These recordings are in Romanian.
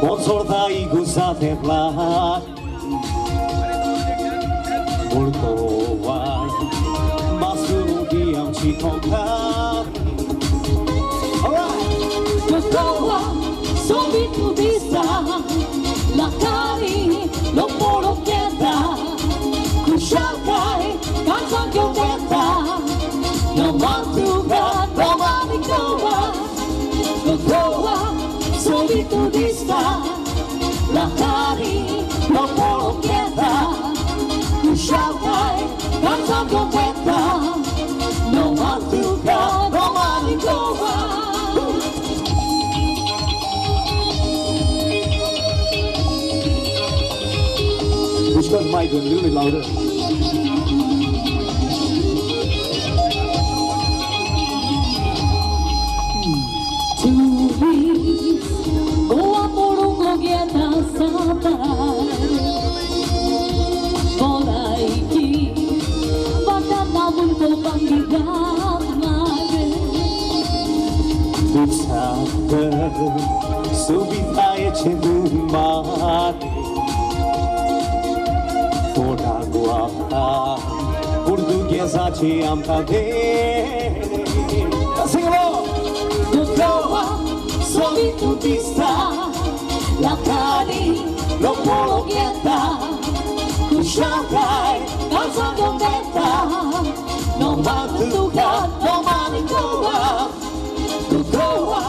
Bonsorda i gusate plat Voltoa Masuri am ci Konkani Alright Voltoa Subito vista La cari Lo poro quieta Kushakai Canzone che vetta No mantuga No manicoa Voltoa Subito vista La cari Lo poro quieta Kushakai Canzone che vetta No mantuga No manicoa Who's got the mic a little bit louder? Two weeks, go a por un cogueta sata. Por aquí, batata bulto bandidama. Uçakta subitaya çevurmadı Fora guapa portuguesa te amtade Sing along! Voltoa, subito vista La cari, lo polo quieta Kushakai, canzone che vetta No mantuga, no manicoa Voltoa,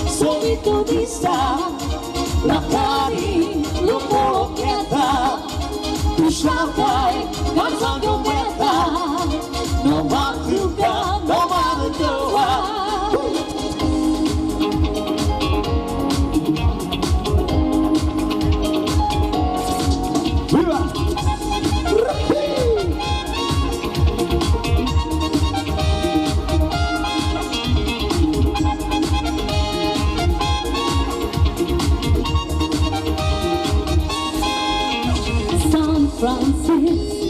subito vista La cari, lo polo quieta Kushakai, canzone che vetta No mantuga, no manicoa Francis,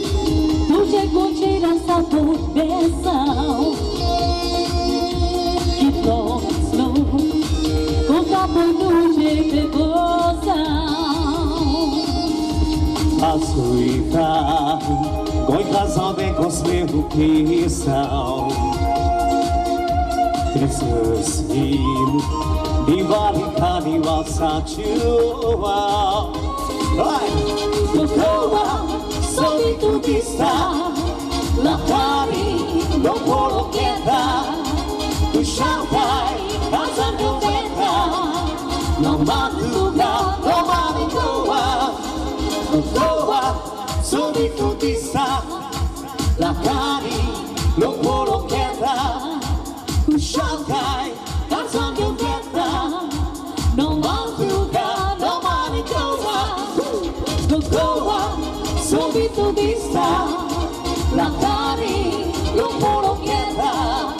tu chegou tirando essa pobreza que floresceu com cabelo de devoção. A suíta, goi casal bem com os meus que são Tristes filhos, de barrica de valsatua Voltoa, subito vista La cari, lo polo quieta Kushakai, canzone che vetta No mantuga, no manicoa Voltoa, subito vista La cari, lo polo quieta Kushakai, canzone che vetta No mantuga, no manicoa Voltoa, subito vista La cari, lo polo quieta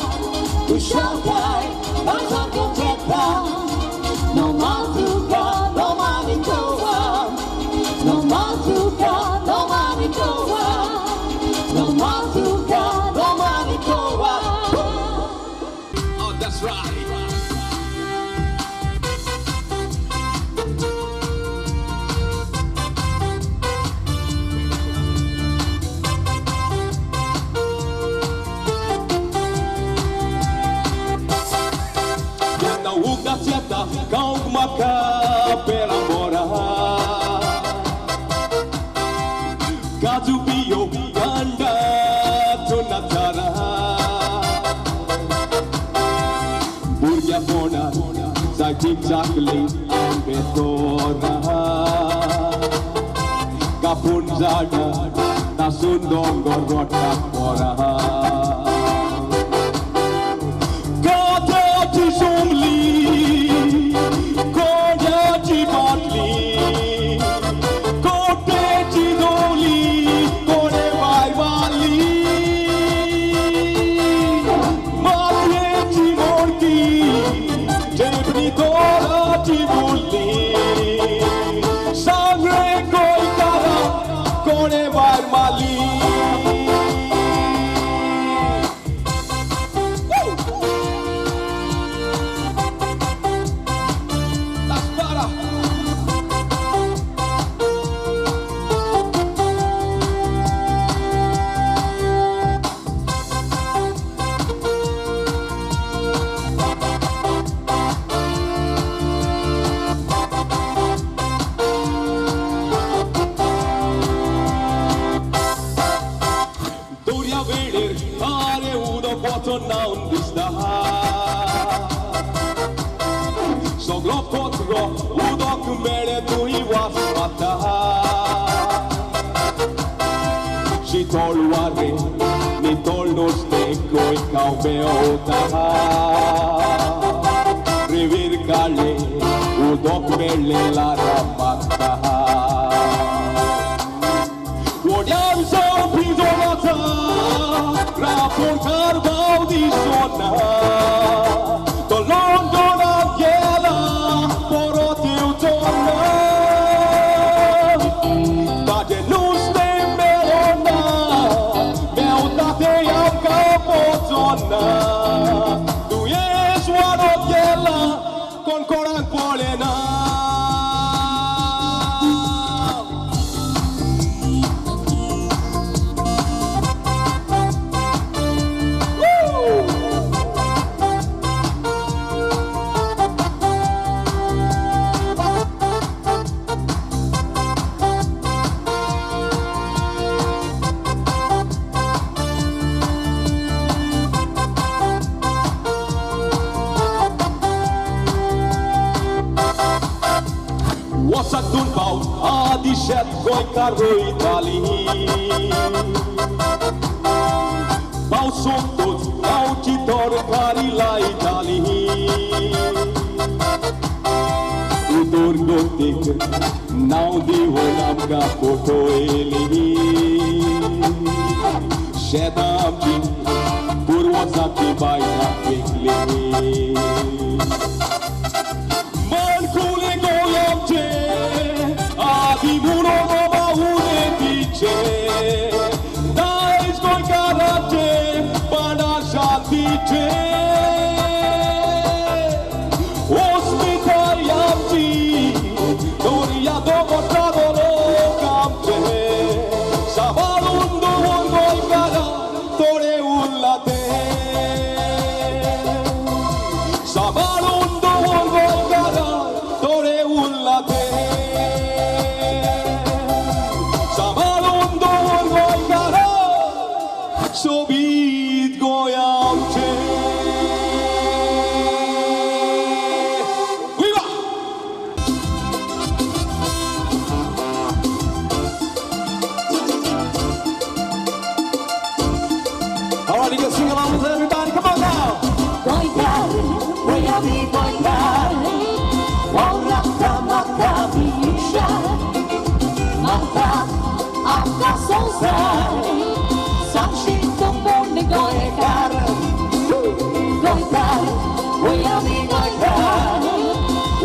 Kushakai, canzone che vetta No mantuga, no manicoa No mantuga, no manicoa No mantuga, no manicoa Oh, that's right. Gaceta, calma pela mora Kazubio, ganda, tunatara Burya bona, zagzig zakli, ambetora Kapun zaga, nasundong gorota mora Kata tisumli to noun this the so glopotro udok mere tu I was mata she told ware ni told nos te koi kau beota revir kale udok mere la ramata Wodiam so pizolata raportar baudi sona Tolong dona gela porote utona Bade nus ne meona Meutate am capotona Tu yes wano gela con coran polena Wasak dun bau adi shet goi karoi tali Bau somtot bau citor kari lai tali Udur gotik nau di honam ka foto eli Shedam ki purwasak ki bai na pikli Man kule goyam che Adi muno roba une dice Dai skoi karate Bana shanti che Hospital yamti Doria dogo tradolo kamche Savalundo goi kara Tore ullate Savalundo goi kara Tore ullate Savalundo goi kara Sobit goyamche Viva! All right, you can sing along with everybody. Come on now. Goitar, voyami goitar Ora tamata biisha Mata akka sonsar Sakshito mone goitar Goitar, voyami goitar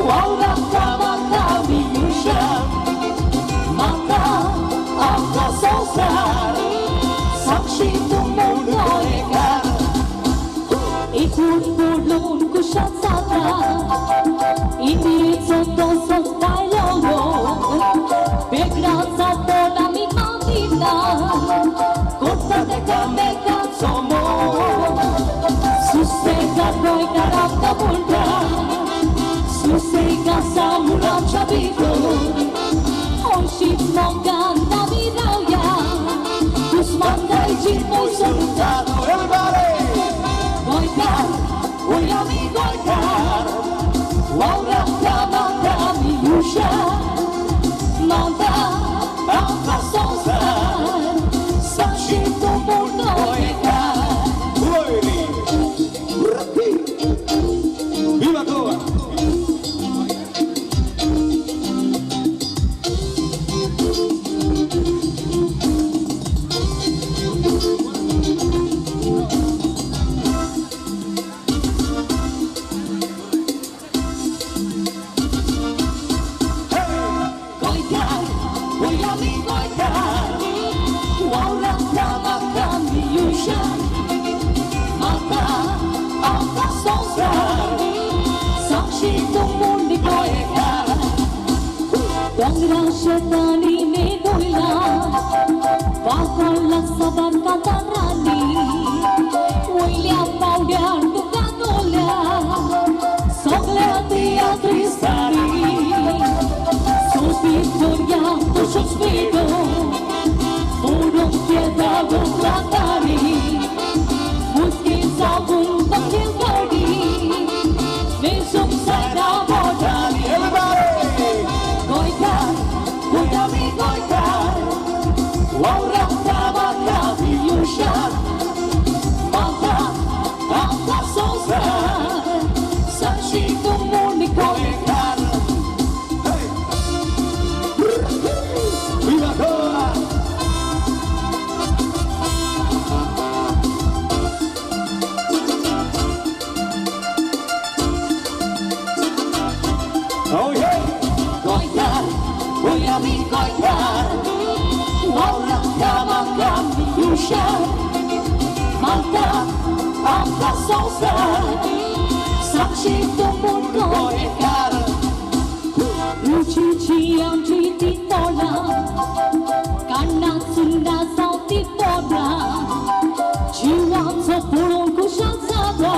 Ora tamata biisha Mata akka sonsar Sakshito mone goitar Ikulpulun kushatsata Indirizzo dosso dai loro Pegrazza dona mi mamina Cortate come canzomo Sussega noi caracca multa Sussega samura chabito Oshit monganda mirauya Kusmanda i jitmo solutano Everybody! Goitar, voyami goitar Laura tamata miusha Manda akka sonsar Sakshito mone goitar Viva Cuba! Goitar, voyami goitar Laura tamata miusha Manda akka sonsar Sakshito mone goitar Dangra shetani ne doila Pakala sabar katarani Oilea paudear tu canolea Soglea tia tristari Sospitoria tu sospiro Puro piedad un platari Busquin sa mi koitar Ora kama kami yusha Malta Anta sosa Sakshi tumun koikar Uchi chiam chiti tola Kana sunda sauti tola Chiwam sa purong kushan sabra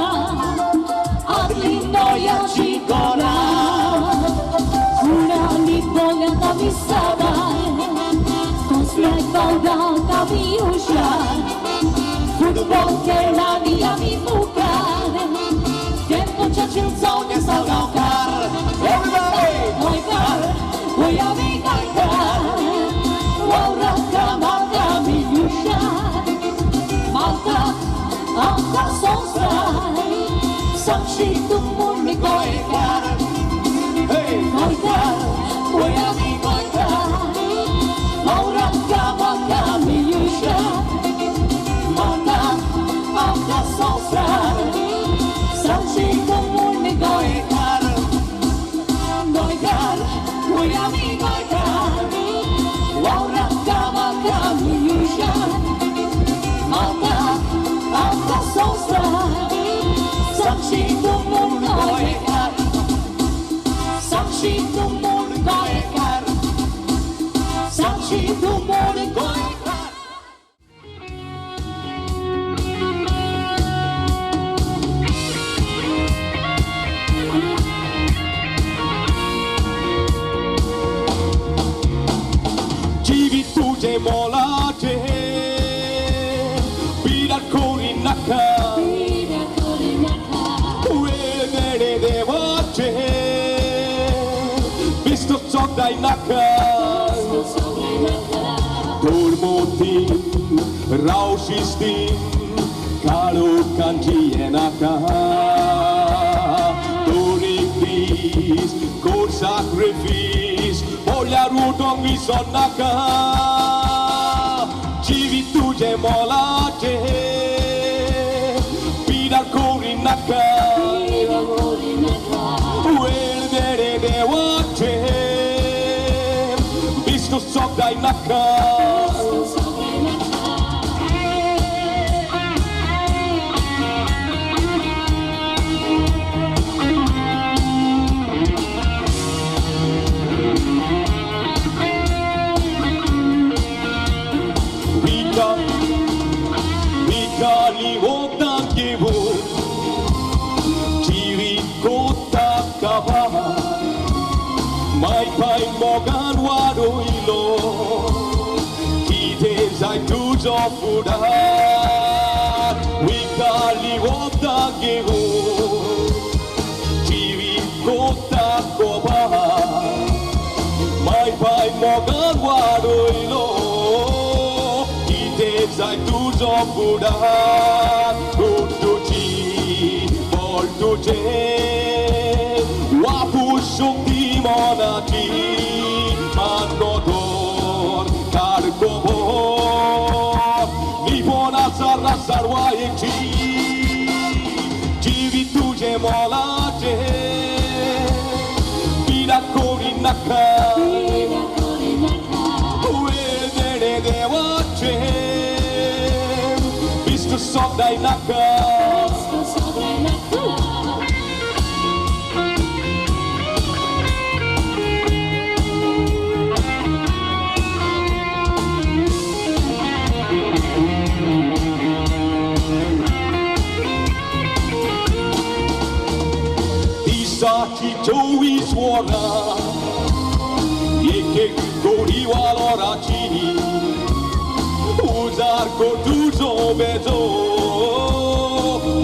Adli noya chikora Una ni boga tabi sabay Konslay pauda tabi usha Football ke lani ami mukar Tempo chachil sonye salgaukar Everybody! Koikar, koyami koikar Waura kama kami yusha Malta, anta sonsay Sakshi tumur mi koikar Koikar, koyami koikar Waura kama kami yusha Malta, anta sonsay Sakshi tumur mi koikar Koikar, koyami koikar Waura kama kami yusha Malta, anta sonsay Sakshi tumur koikar Sakshi tumur koikar Sakshi tumur koikar Jivi tuje molate Birat kori naka Uedere devote Visto sodai naka Tormoti Raushisti Kalu kanji enaka Torikis Kor sacrifice Olha rudong visonaka Jivi tuje molate Birat kori naka Uedere devote Visto sodai naka Vikali otan kibu Chiri kota kaba Mai pai mogan wado ilo Kite zai tuzo fudat Vikali otan kibu Chiri kota kaba Mai pai mogan wado ilo Zai tuzo fudat Kutuji Voltuji Wapu shukti monati Manodor Karkobor Nipona sarra sarwa ekchi Jivi tuje molate Birat kori naka Uedere devote Visto sodai naka Isaki Joey suona Yeke kori walorachi Usar kotuzo bezo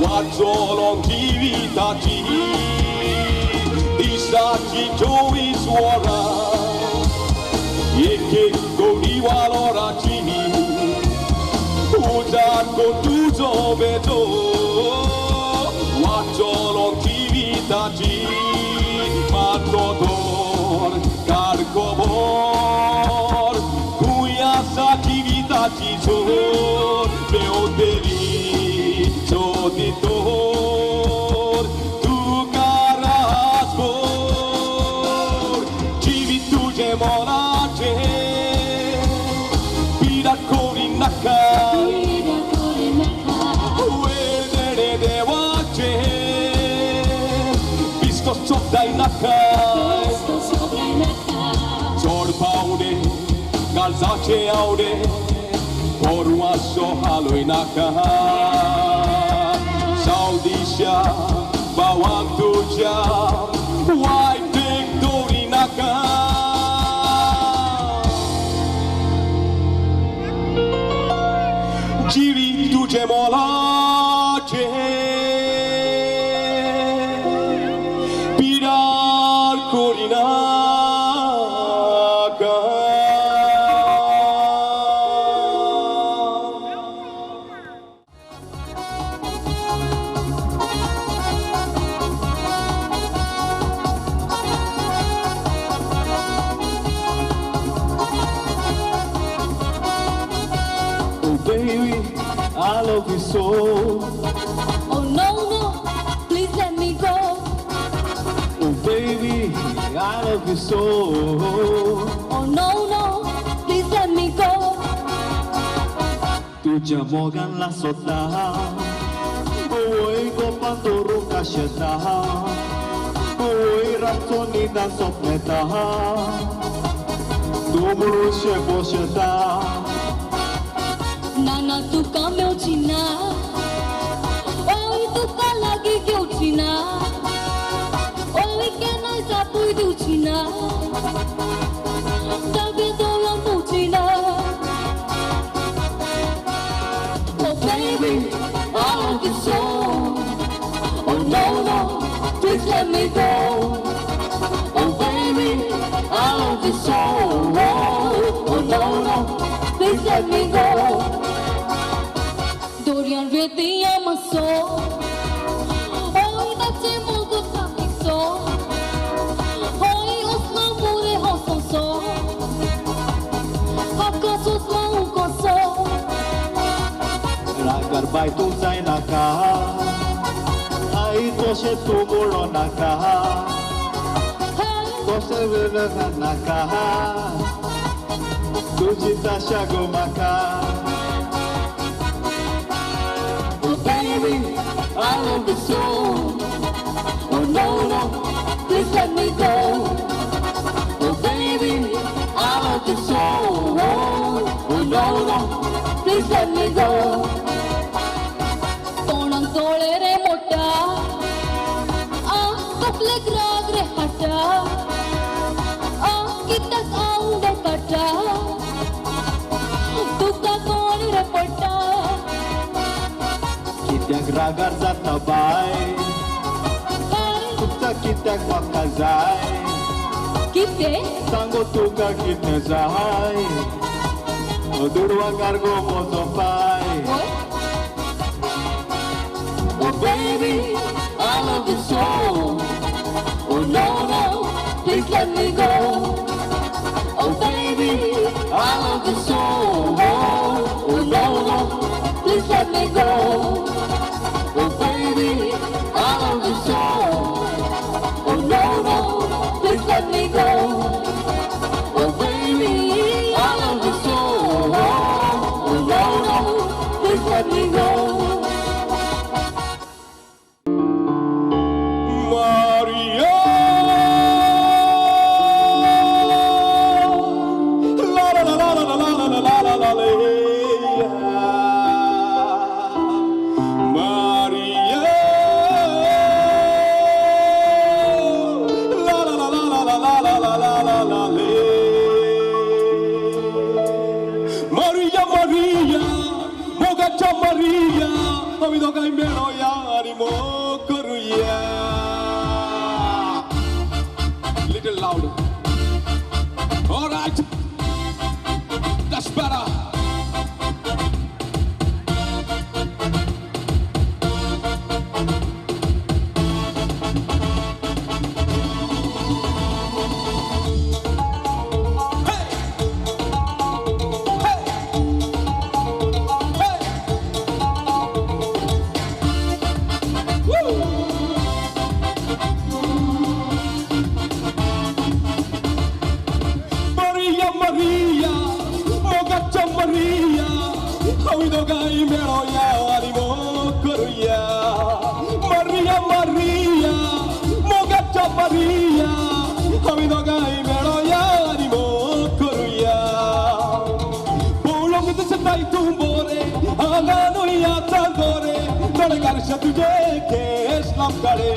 Wazzolon kivitachi Isaki Joey suona Yeke kori walorachi Usar kotuzo bezo Wazzolon kivitachi Matodor Karkobor Kuyasaki Chizor, Beodeli, Soditor, Tu Carasbor, Chivi Tuje Molate, nakai so naka Chor paude galzache aude Porua so haloi naka Saudisha bawang tuja White victory naka Jiri tuje mola je Pirar korina Baby, I love you so. oh no no please let me go Oh baby, I love you so. oh no no please let me go Tuja mogan la sota. Oi go pandoro kasheta. Oi ratoni dan sopneta. Tumuru shebosheta. Nana tuka meu china oi tuka lagi keu china oi kenai sapui du china tabe dolam tu china oh baby I love you so oh no no please let me go oh baby I love you so oh no no please let me go Dorian Redia Maso Oi da temo go tapiso Oi osma mure hososo Hakaso mau koso Ragar bai tu zai naka. Ai toshe tumuro naka. Toshe vena naka. Tujita shago maka. Baby, I love you so Oh no no, please let me go Oh baby, I love you so Oh no no, please let me go Tonang tole re mota Kaple grag re hata Kitas aunde kata Tuka koni re pata Kitak ragar zatabay. Tukta kitak wakazay. Kite? Tango tuka kitnezay. Odurwa gargo mozopay. Oh baby, I love you so Oh no no, please let me go Oh baby, I love you so Oh no no, please let me go Oh baby, I love you so Oh no no, please let me go Oh baby, I love you so Oh no no, please let me go Maria la la la la la la la la la la Maria la la la la la la la la la la Maria Maria Mogacha Maria Amido Gaimero ya animo Koruya Little louder All right That's better Maria, Maria, Mogata Maria. dogai mero yani mo koruya Bolong itu setai tumbore Agano ya tangore Tore karsha tuje ke Islam kare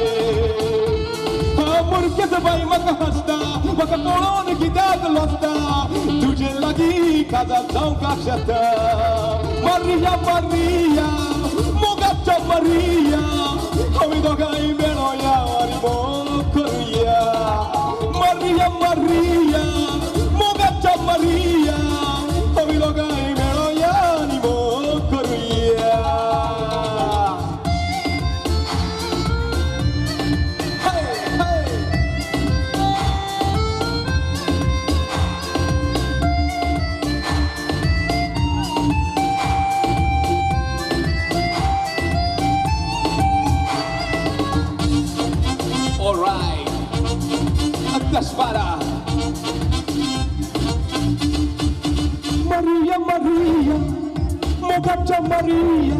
Amur ke sabai maka hasta Maka tolon ki dag losta Tuje lagi kaza zau kashata Maria Maria Mogacha Maria Hami dogai mero yani mo koruya Maria Maria Mogacha Maria Hami dogai mero yani mo koruya Hey hey All right Atas para Maria Maria Mogacha Maria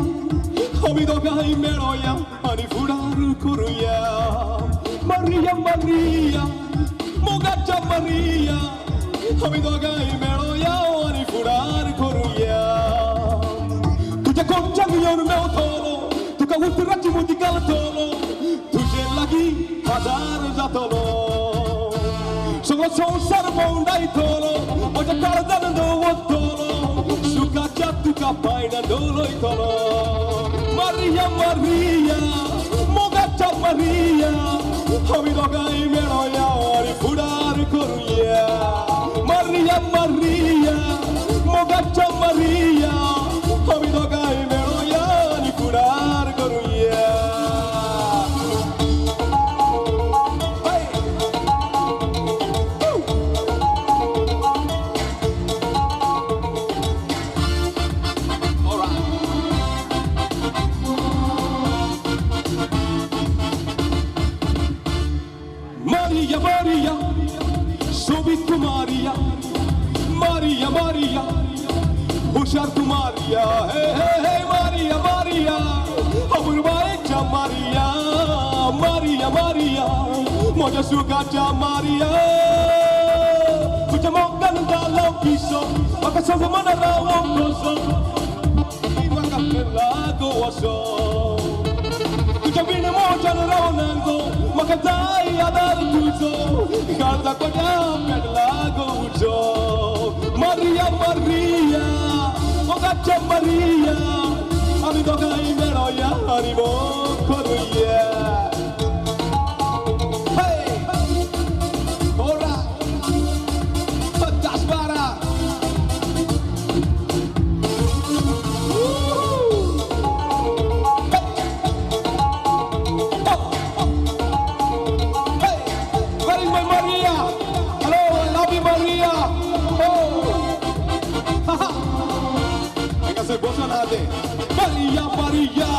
Hami dogai mero yani furaru koruya Maria Maria Mogacha Maria Hami dogai mero yani furaru koruya Tuje konjang yor meu tolo Tuka utrachi mutikal tolo Tuje lagi hazar jatolo Solo sonsar mondai tolo Oja kardan do tolo Suka jatu kapaina doloi tolo Maria Maria Mogacha Maria Hami dogai mero yani fudar koruya Maria Maria Mogacha Maria Hami dogai mero yani fudar koruya Maria Maria Subit tu Maria Maria Maria Hushar tu Maria Hey hey hey Maria Maria Amur baikcha Maria Maria Maria Moja sukacha Maria Kucha mokan dalam piso Maka sama mana rawang kosong Maka lagu waso Kuchabine moja na rawanango Makatai adar tuzo Karda ko jam lago ujo Maria Maria Mogacha Maria Ami dogai mero yani mo koruya Hey Ora Patas para Maria, hello, I love you, Maria. Oh, haha. Venga, se posa nade. Maria, Maria.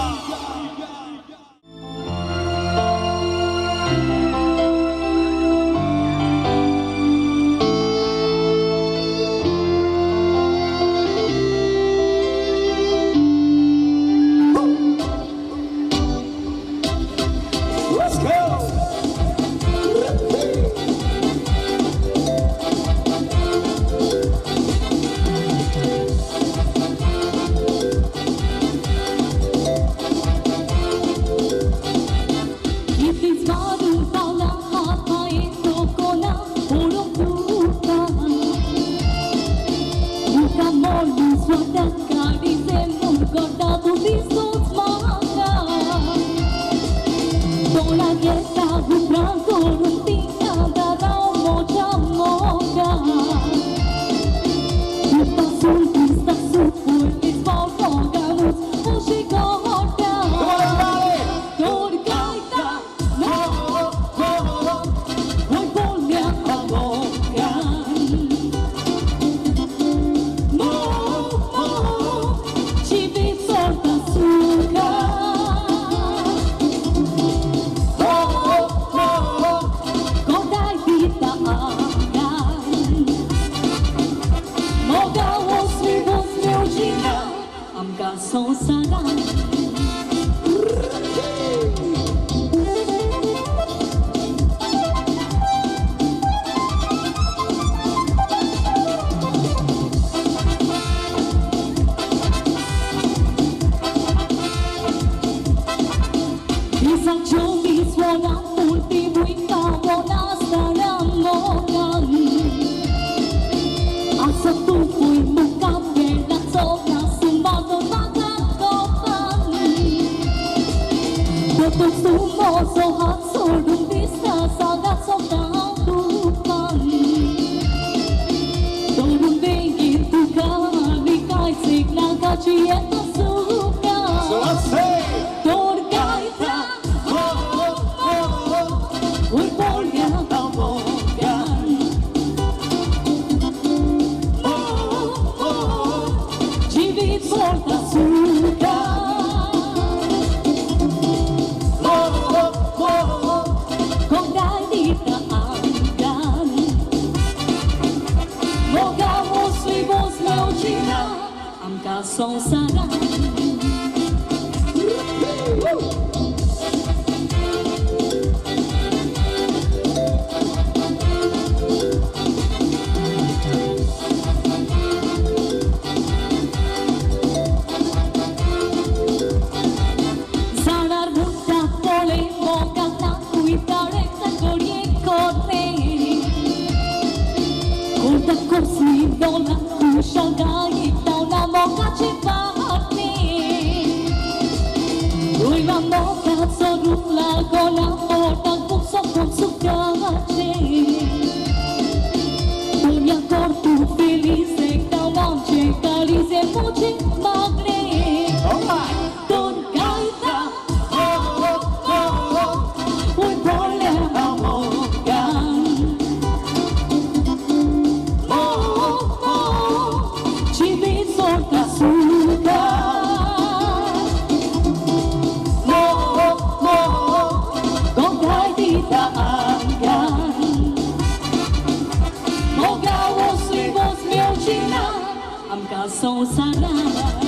Let's go. Isang Jomis walang ultimo'y kawalas na namogan. Asa tuko'y magkapelasok na sumato magkakopan. Botong sumoso at sordong bisa sa gasok na tupan. Torong bengin tukan, ika'y sigla kachiyet na suka. So let's say Song sarang Sanar buta pole moga na kuitare ta gorie korne Kuta kosmi dola kushagai tauna moga chipahne Uiva moga sorula gola ota bukso konsukache Dunia cortu felice taunanche calize moche magre Song sarang